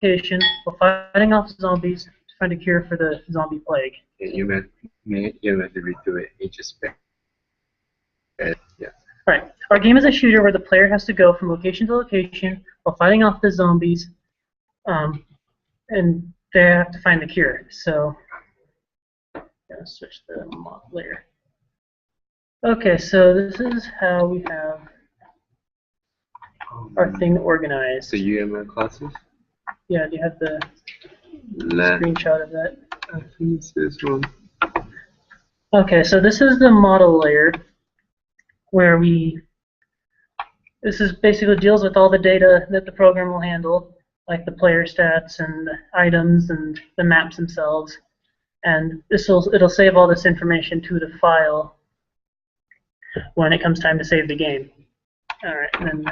location while fighting off zombies to find a cure for the zombie plague. Yeah, you meant to redo it. It just yeah. Right. Our game is a shooter where the player has to go from location to location while fighting off the zombies, and they have to find the cure. So, gonna switch the mod layer. Okay, so this is how we have our thing organized. The UML classes? Yeah, do you have the screenshot of that? I think it's this one. Okay, so this is the model layer where this is basically deals with all the data that the program will handle, like the player stats and the items and the maps themselves. And it'll save all this information to the file when it comes time to save the game. All right, and then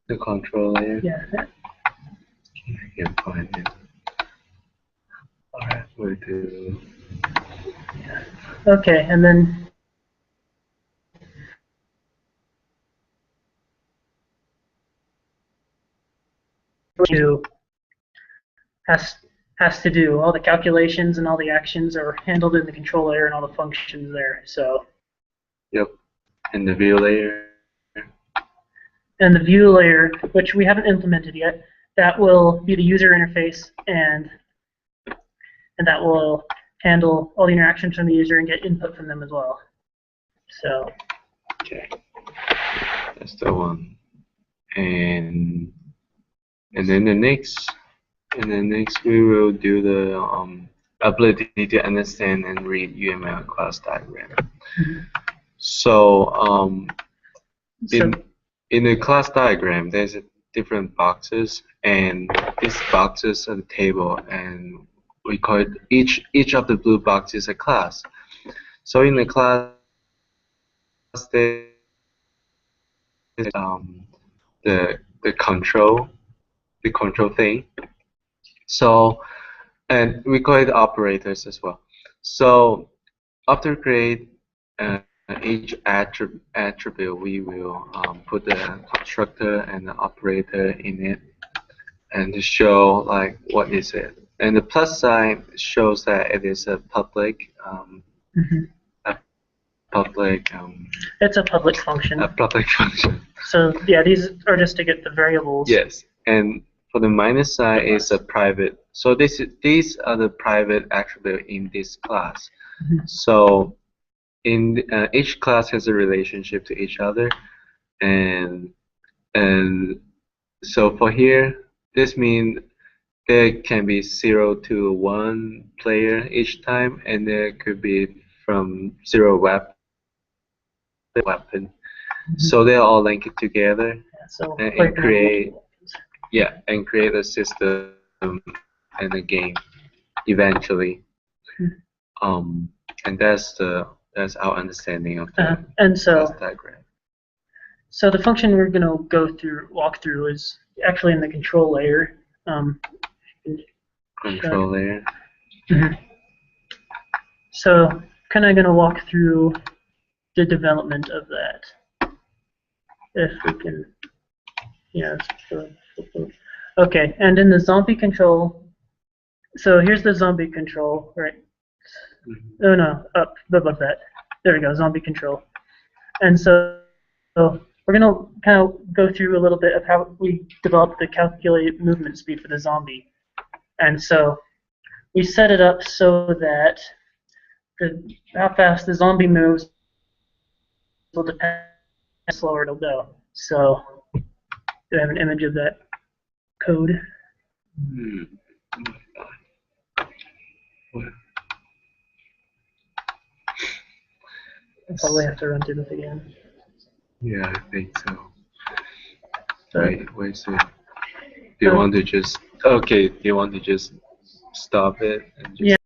the control layer. Yeah. I can't find it. All right, we'll do. Yeah. Okay, and then has to do all the calculations and all the actions are handled in the control layer and all the functions there. So. Yep, and the view layer. And the view layer, which we haven't implemented yet, that will be the user interface, and that will handle all the interactions from the user and get input from them as well. So. Okay, that's the one. And then the next we will do the ability to understand and read UML class diagram. Mm-hmm. So in the class diagram, there's different boxes, and these boxes are the table, and we call it each of the blue boxes a class. So in the class, there's the control thing. So, and we call it operators as well. So after create each attribute, we will put the constructor and the operator in it, and to show like what is it. And the plus sign shows that it is a public. It's a public function. A public function. So yeah, these are just to get the variables. Yes, and for the minus sign is a private. So these are the private attribute in this class. Mm-hmm. So in each class has a relationship to each other, and so for here, this means there can be 0 to 1 player each time, and there could be from 0 weapon. Mm-hmm. So they're all linked together, and create a system and a game eventually. Mm-hmm. And that's our understanding of the class diagram. So the function we're going to walk through is actually in the control layer. Control layer. Mm-hmm. So kind of going to walk through the development of that. If we can, yeah. Okay, and in the zombie control, so here's the zombie control, right? Mm-hmm. Oh no, up above that. There we go, zombie control. And so we're going to kind of go through a little bit of how we developed the calculated movement speed for the zombie. And so we set it up so that how fast the zombie moves will depend how slower it'll go. So do I have an image of that code? I'll probably have to run through this again. Yeah, I think so. Wait, so do you want to just stop it? And just